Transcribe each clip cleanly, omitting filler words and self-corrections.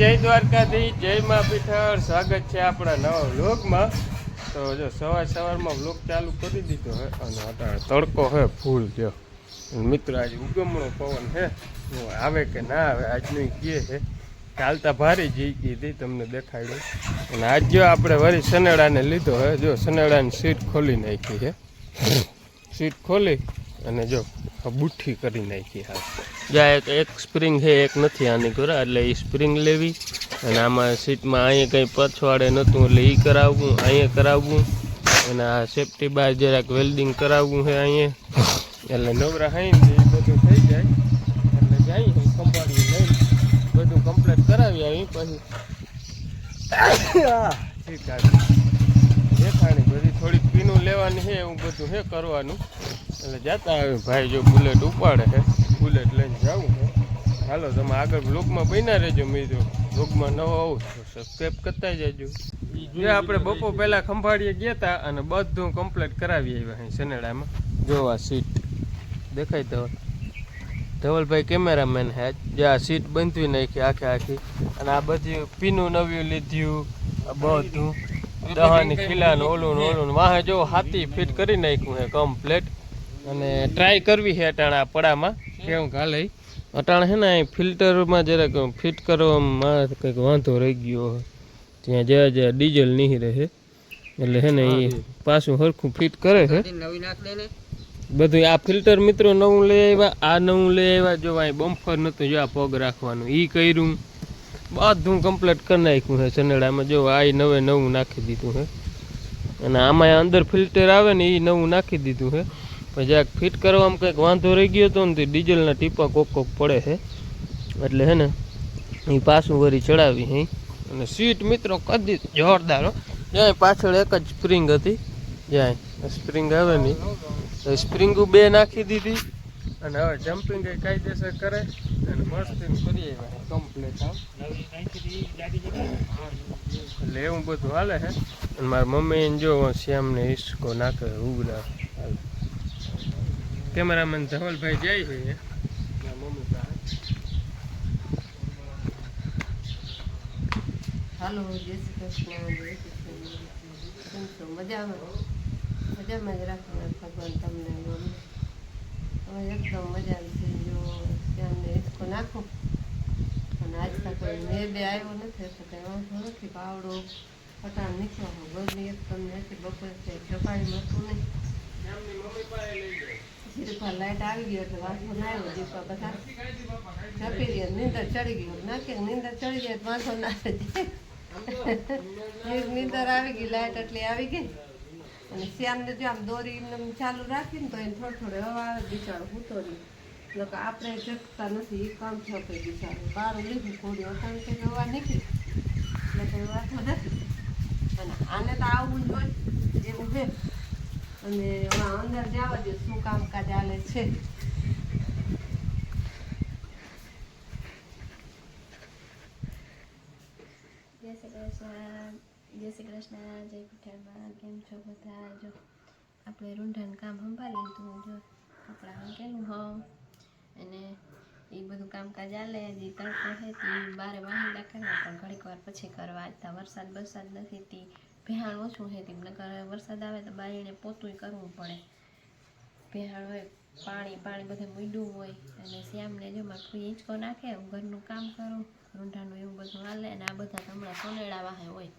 જય દ્વારકાધીશ, જય મા પીઠળ. સ્વાગત છે આપણા નવા વ્લોગમાં. તો જો સવારમાં વ્લોગ ચાલુ કરી દીધો હે અને અત્યારે તડકો હે ફૂલ જો મિત્રો. આજે ઉગમણો પવન હે, આવે કે ના આવે આજનું કહે છે. ચાલતા ભારી જી કીધી તમને દેખાડ્યું. અને આજ જો આપણે વળી સનેડાને લીધો હે. જો સનેડાની સીટ ખોલી નાખી છે, સીટ ખોલી અને જો બુઠ્ઠી કરી નાખી. હા જ્યાં એક સ્પ્રિંગ છે, એક નથી આની ઘોરા, એટલે એ સ્પ્રિંગ લેવી. અને આમાં સીટમાં અહીંયા કંઈ પછવાડે નહોતું એટલે એ કરાવવું, અહીંયા કરાવવું. અને આ સેફ્ટી બાર જરાક વેલ્ડિંગ કરાવવું છે અહીંયા. એટલે નવરા હાઈ એ બધું થઈ જાય એટલે જાય કંપાડી લઈને બધું કમ્પ્લીટ કરાવી આવી. પછી ઠીક દેખાણી બધી થોડીક પીનું લેવાની છે, એવું બધું છે કરવાનું. એટલે જતા આવે ભાઈ જો બુલેટ ઉપાડે છે, બુલેટ લઈને જવું છે. હાલો તમે આગળ બ્લોગમાં બન્યા રહેજો. મિત્રો બ્લોગમાં નવો આવું તો સબસ્ક્રાઈબ કરતા જજો. જે આપણે બપોર પહેલાં ખંભાળીએ ગયા હતા અને બધું કમ્પ્લીટ કરાવી આવ્યા અહીં સનેડામાં. જો આ સીટ દેખાય ધવલભાઈ કેમેરામેન હે, જે આ સીટ બંધવી નાખી આખી. અને આ બધી પીનું નવ્યું લીધું, બધું દહાની ખીલાનું ઓલું વાહે જો હાથી ફિટ કરી નાખ્યું છે કમ્પ્લેટ. અને ટ્રાય કરવી છે અટાણા પડામાં કેવું હાલે. અટાણા છે ને અહીં ફિલ્ટરમાં જરાક ફિટ કરવામાં કંઈક વાંધો રહી ગયો, ત્યાં જ્યાં ડીઝલ નહીં રહે એટલે છે ને એ પાછું સરખું ફિટ કરે છે બધું. આ ફિલ્ટર મિત્રો નવું લઈ આવ્યા, આ નવું લઈ આવ્યા. જો અહીં બમ્ફર નહોતું, જો આ પગ રાખવાનું એ કર્યું, બધું કમ્પ્લીટ કરી નાખ્યું છે સનેડામાં. જો આ નવું નાખી દીધું છે. અને આમાં અંદર ફિલ્ટર આવે ને એ નવું નાખી દીધું છે. પછી જરાક ફિટ કરવામાં કંઈક વાંધો રહી ગયો હતો ને, ડીઝલના ટીપા કોક પડે છે એટલે છે ને એ પાછું વળી ચડાવી હે. અને સીટ મિત્રો કદી જોરદાર. જ્યાં પાછળ એક જ સ્પ્રિંગ હતી, જ્યાં સ્પ્રિંગ આવે ને તો સ્પ્રિંગો 2 નાખી દીધી. અને હવે જમ્પિંગ એ કાયદેસર કરે અને મસ્તી કરી આવ્યા કમ્પ્લીટ એટલે એવું બધું હાલે છે. અને મારા મમ્મીને જો શ્યામને હિસ્કો નાખે ઉગડા. કેમેરામેન ધવલભાઈ જાય છે મમ્મી પાસે. હાલો, જય શ્રી કૃષ્ણ. મજામાં જ રાખવાના ભગવાન તમને હવે એકદમ મજા છે. જો ત્યાંને હિસકો નાખો. અને આજકાલ કોઈ મેળે આવ્યો નથી એટલે કંઈ વાંધો નથી. પાવડો પટાણ નીકળવાનો ગરમી એકદમ નથી. બપોર જપાણી હતું નહીં. દીપા લાઈટ આવી ગયો એટલે વાંધો ના આવ્યો. દીપા બધા જપી ગયા, નીંદર ચડી ગયું. નાખી નીંદર ચડી જાય વાંધો ના જાય. નીંદર આવી ગઈ, લાઈટ એટલે આવી ગઈ. અને શ્યામને જો આમ દોરી એમને ચાલુ રાખીને તો એને થોડો હવા આવે બિચારો હૂતો નહીં. લોકો આપણે જગતા નથી, એ કામ છે આપણે બિચારો બહાર લીધું થોડી અટાણે કંઈ હવા નીકળી એટલે કંઈ વાંધો નથી. અને આને તો આવવું જ હોય એવું છે. અને અંદર જવા દો શું કામકાજ ચાલે છે. જય શ્રી કૃષ્ણ, જય પીઠામાં. કેમ છો બધા? જો આપણે રૂંઢાનું કામ સંભાળી લીધું. જો કપડાં મૂકેલું અને એ બધું કામકાજ ચાલે. હજી તડકો છે તે બારે વાહિંદા કરવા પણ ઘડીક વાર પછી કરવા. આજતા વરસાદ નથી તે ભેહાણ ઓછું છે તે નકર વરસાદ આવે તો બારીને પોતું કરવું પડે. ભેહાણ હોય પાણી બધે મૂડ્યું હોય. અને શ્યામને જો મારે હિંચકો નાખે હું ઘરનું કામ કરું, રૂંઢાનું એવું બધું હાલે. અને આ બધા હમણાં સોનેડા વાહે હોય.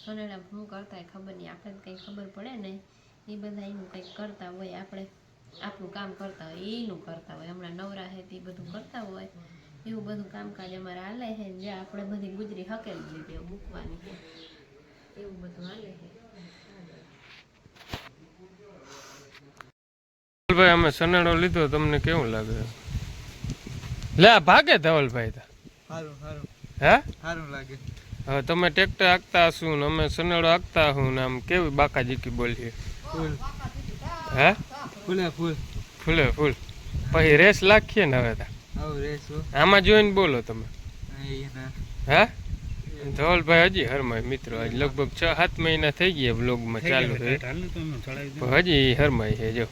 સોનેડા શું કરતા હોય ખબર નહીં, આપણે કંઈ ખબર પડે ને. એ બધા એનું કંઈક કરતા હોય, આપણે આપણું કામ કરતા હોય એનું કરતા હોય. હમણાં નવરા છે તે બધું કરતા હોય એવું બધું કામકાજ અમારે હાલે છે. જે આપણે બધી ગુજરી હકેલી લીધી મૂકવાની છે એવું બધું હાલે છે. ધવલભાઈ અમે સનેડો લીધો, તમને કેવું લાગે? લે ભાગે ધવલભાઈ તા હે સારું લાગે. હવે તમે ટ્રેક્ટર હાંકતા હશો ને અમે સનેડો હાંકતા હું ને આમ કેવી બાકાજીકી બોલીએ. ફૂલ હે ફૂલે ફૂલ. પછી રેસ લાખીએ ને હવે આમાં જોઈને બોલો તમે. હે ધવલભાઈ હજી હરમાય મિત્રો. આજ લગભગ 6-7 મહિના થઈ ગયા બ્લોગમાં ચાલુ છે, હજી હરમાય છે જો.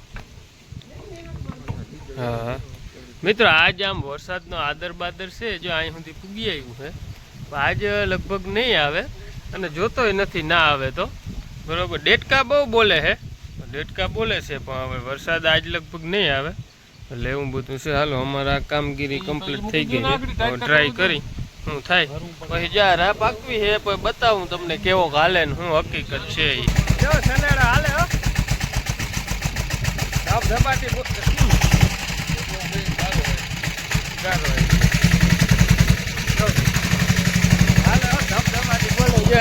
હા મિત્રો આજ આમ વરસાદનો આદર બાદર છે. જો અહીં સુધી પૂગી આવ્યું છે આજે લગભગ નહીં આવે અને જોતોય નથી ના આવે તો બરોબર. ડેટકા બહુ બોલે છે, ડેટકા બોલે છે, પણ હવે વરસાદ આજ લગભગ નહીં આવે એટલે એવું બધું છે. હાલો અમારે આ કામગીરી કમ્પ્લીટ થઈ ગઈ છે. ટ્રાય કરી શું થાય પછી જ્યાં રાહ પાકવી છે પછી બતાવું તમને કેવો હાલે ને શું હકીકત છે એ. જો સનેડા હાલે હો ધબાટી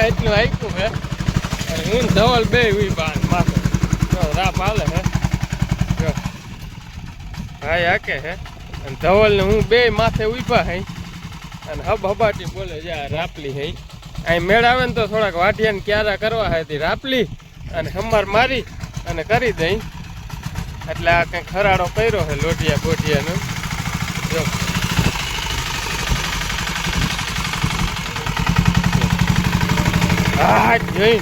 એટલું આપ્યું હે અને હું ધવલ બે માથે રાપ હાલે હે. હા હાકે હે અને ધવલ ને હું બે માથે ઉભા હઈ અને હબાટી બોલે જ્યાં રાપલી હઈ. અહીં મેળ આવે ને તો થોડાક વાઢિયાને ક્યારા કરવા હતી રાપલી અને હમાર મારી અને કરી દઈ એટલે આ કંઈક ખરાડો કર્યો છે લોઢિયા બોઢિયાનો. જો હા જોઈ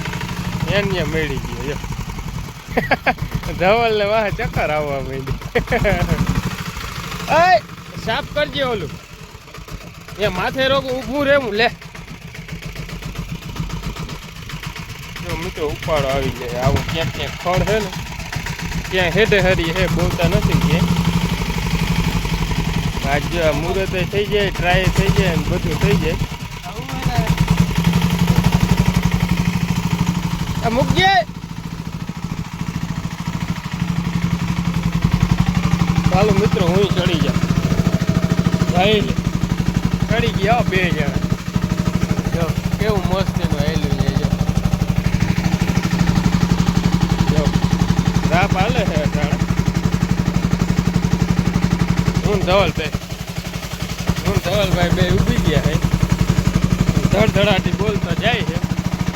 એને મેળી ગયો ધવલ ને વાહ ચક્કર આવવા માંડી. સાફ કરજે ઓલું એ માથે રોગ ઊભું રહેવું લે. જો મિત્રો ઉપાડો આવી જાય આવું ક્યાંક ક્યાંક ખડ છે ને ત્યાં હેઠે હરી હે બોલતા નથી ક્યાંય. આજ જો મુહૂર્ત થઈ જાય ટ્રાય થઈ જાય ને બધું થઈ જાય. મૂકજે ચાલો મિત્રો હું ચડી જાઉં ચડી ગયા બે જણા. જો કેવું મસ્ત એનું આવેલું છે. જો રાપ હાલે છે અટાણે. હું ધવલભાઈ બે ઊભી ગયા છે ધડધડાટી બોલતા જાય છે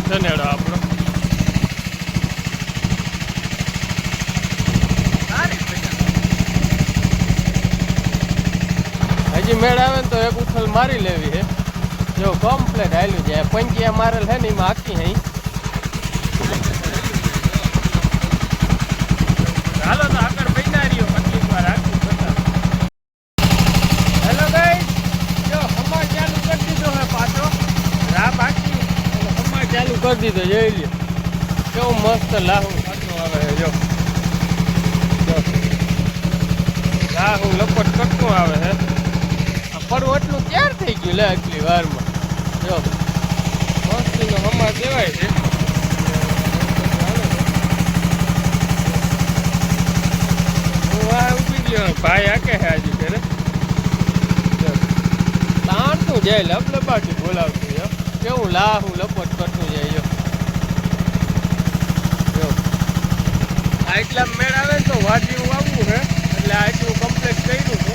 સનેડો આપણો. હજી મેળ આવે ને તો એક ઉથલ મારી લેવી છે. જો કમ્પ્લેટ હાલ્યું છે પંચિયા મારેલ છે ને એમાં આખી હઈ. હાલો તો આગળ બિનારીઓ કેટલીક વાર આખી બતા. હેલો ગાઈસ, જો હમા ચાલુ કરી દીધો હે પાછો રાહ બાકી એટલે હમા ચાલુ કરી દીધો. જોઈ લ્યો કેવું મસ્ત લાહું પાછું આવે છે. જો લાહું લપટ કટકું આવે છે. પડવું એટલું તૈયાર થઈ ગયું લે આટલી વારમાં. જો મસ્તીનો હમા કહેવાય છે. હું આ ઉભી ગયો ભાઈ આકે છે હજી ફેરે તાણતું જાય લપલપાટી બોલાવતું. જો કેવું લાહું લપટ કરતું જાય. જો આ એટલા મેળ આવે ને તો વાડીયું આવવું છે એટલે આ એટલું કમ્પ્લીટ કર્યું છે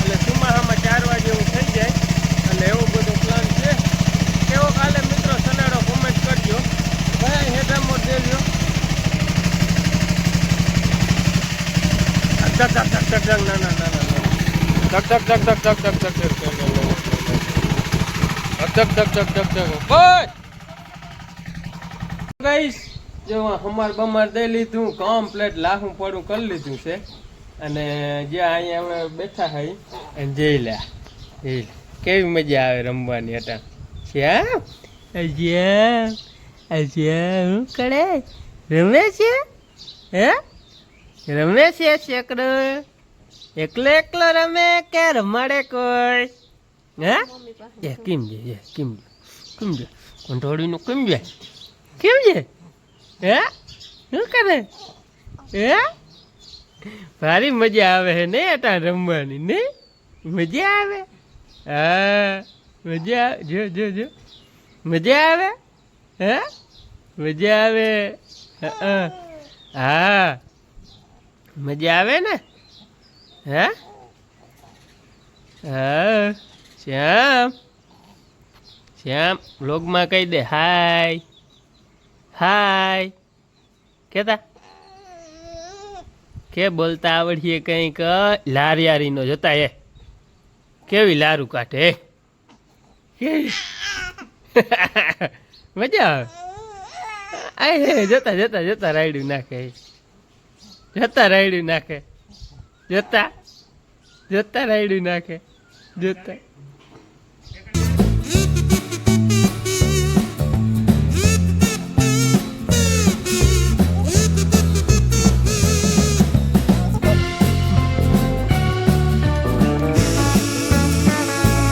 એટલે સુમાહામાં 4 વાગે એવું થઈ જાય એટલે એવો બધો પ્લાન છે. કેવો કાલે મિત્રો સનાડો કોમેન્ટ કરજો ભાઈ હેઠા દેજો. ના ના ના ના ધક ધક ધક ધક ધક ધક ધક ધક ધક ધક ધક ધક ગાઈસ જો હમાર બમાર દઈ લીધું કમ્પ્લેટ લાહું પડું કરી લીધું છે અને જે અહીંયા અમે બેઠા હોય અને જઈ લે કેવી મજા આવે રમવાની. હતા શ્યામ શું કરે રમે છે હે રમે છે શેકડો એકલો એકલો રમે કે રમાડે કોઈ હે એ કેમ છે કંઠોળીનું કેમ છે હે શું કરે હે ભારી મજા આવે છે ને અટા રમવાની ને મજા આવે. હા મજા જો જો જો મજા આવે હે મજા આવે. હા મજા આવે ને હે હા શ્યામ શ્યામ વ્લોગમાં કહી દે હાય હાય કેતા કે બોલતા આવડીએ કંઈક લારિયારીનો જતા એ કેવી લારું કાઢે કેવી મજા આવે. જતા જતા જતા રાયડું નાખે જતા રાયડું નાખે જતા જતા રાયડું નાખે જતા